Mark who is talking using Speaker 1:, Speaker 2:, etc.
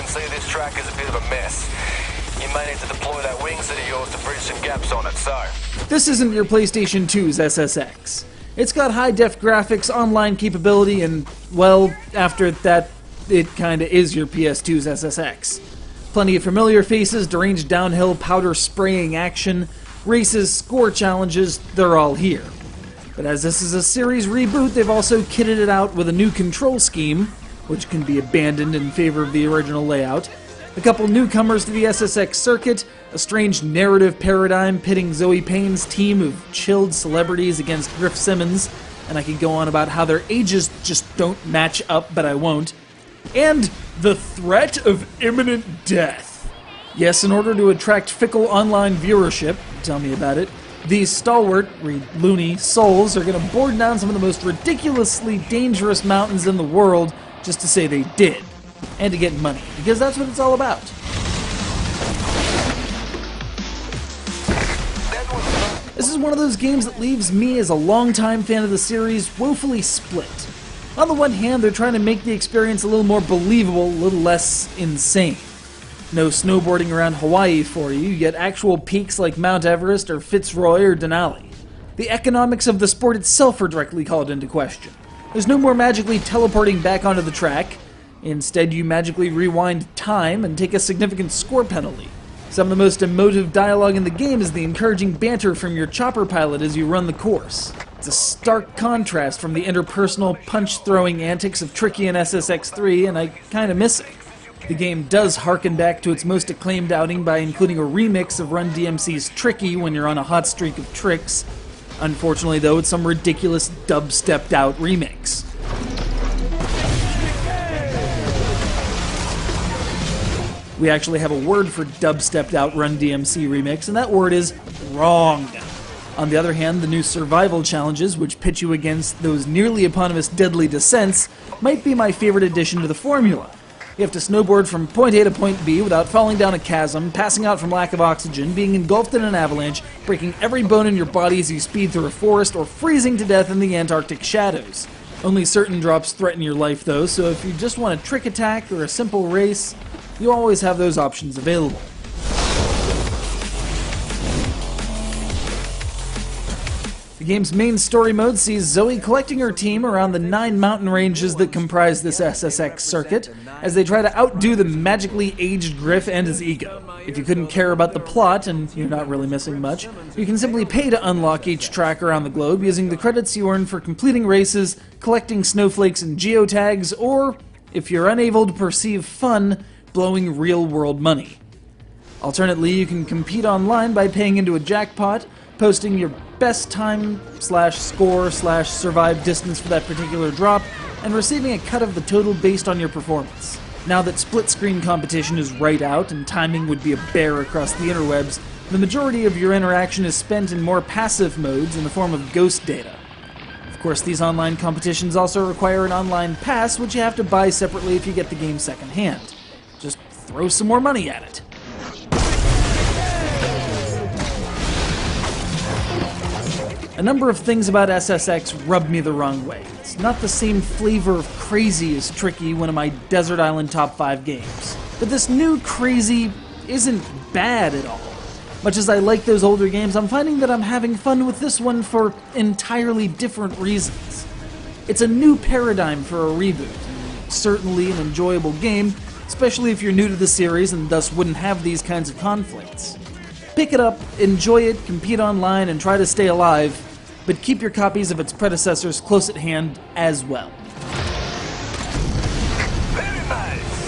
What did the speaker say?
Speaker 1: can see this track is a bit of a mess. You may need to deploy that wing set of yours to bridge some gaps on it, so...
Speaker 2: This isn't your PlayStation 2's SSX. It's got high-def graphics, online capability, and, well, after that, it kinda is your PS2's SSX. Plenty of familiar faces, deranged downhill powder spraying action, races, score challenges, they're all here. But as this is a series reboot, they've also kitted it out with a new control scheme, which can be abandoned in favor of the original layout, a couple newcomers to the SSX circuit, a strange narrative paradigm pitting Zoe Payne's team of chilled celebrities against Griff Simmons, and I could go on about how their ages just don't match up, but I won't, and the threat of imminent death. Yes, in order to attract fickle online viewership, tell me about it, these stalwart, loony souls are going to board down some of the most ridiculously dangerous mountains in the world just to say they did. And to get money, because that's what it's all about. This is one of those games that leaves me, as a longtime fan of the series, woefully split. On the one hand, they're trying to make the experience a little more believable, a little less insane. No snowboarding around Hawaii for you, you get actual peaks like Mount Everest or Fitzroy or Denali. The economics of the sport itself are directly called into question. There's no more magically teleporting back onto the track. Instead, you magically rewind time and take a significant score penalty. Some of the most emotive dialogue in the game is the encouraging banter from your chopper pilot as you run the course. It's a stark contrast from the interpersonal punch-throwing antics of Tricky and SSX3, and I kinda miss it. The game does harken back to its most acclaimed outing by including a remix of Run DMC's Tricky when you're on a hot streak of tricks. Unfortunately, though, it's some ridiculous dubstepped-out remix. We actually have a word for dubstepped-out Run DMC remix, and that word is wrong. On the other hand, the new survival challenges, which pit you against those nearly eponymous deadly descents, might be my favorite addition to the formula. You have to snowboard from point A to point B without falling down a chasm, passing out from lack of oxygen, being engulfed in an avalanche, breaking every bone in your body as you speed through a forest, or freezing to death in the Antarctic shadows. Only certain drops threaten your life, though, so if you just want a trick attack or a simple race, you always have those options available. The game's main story mode sees Zoe collecting her team around the 9 mountain ranges that comprise this SSX circuit, as they try to outdo the magically aged Griff and his ego. If you couldn't care about the plot, and you're not really missing much, you can simply pay to unlock each track around the globe using the credits you earn for completing races, collecting snowflakes and geotags, or, if you're unable to perceive fun, blowing real-world money. Alternately, you can compete online by paying into a jackpot, posting your best time /score /survive distance for that particular drop, and receiving a cut of the total based on your performance. Now that split-screen competition is right out and timing would be a bear across the interwebs, the majority of your interaction is spent in more passive modes in the form of ghost data. Of course, these online competitions also require an online pass, which you have to buy separately if you get the game secondhand. Just throw some more money at it. A number of things about SSX rub me the wrong way. It's not the same flavor of crazy as Tricky, one of my Desert Island top 5 games. But this new crazy isn't bad at all. Much as I like those older games, I'm finding that I'm having fun with this one for entirely different reasons. It's a new paradigm for a reboot. Certainly an enjoyable game, especially if you're new to the series and thus wouldn't have these kinds of conflicts. Pick it up, enjoy it, compete online, and try to stay alive, but keep your copies of its predecessors close at hand as well.
Speaker 1: Very nice.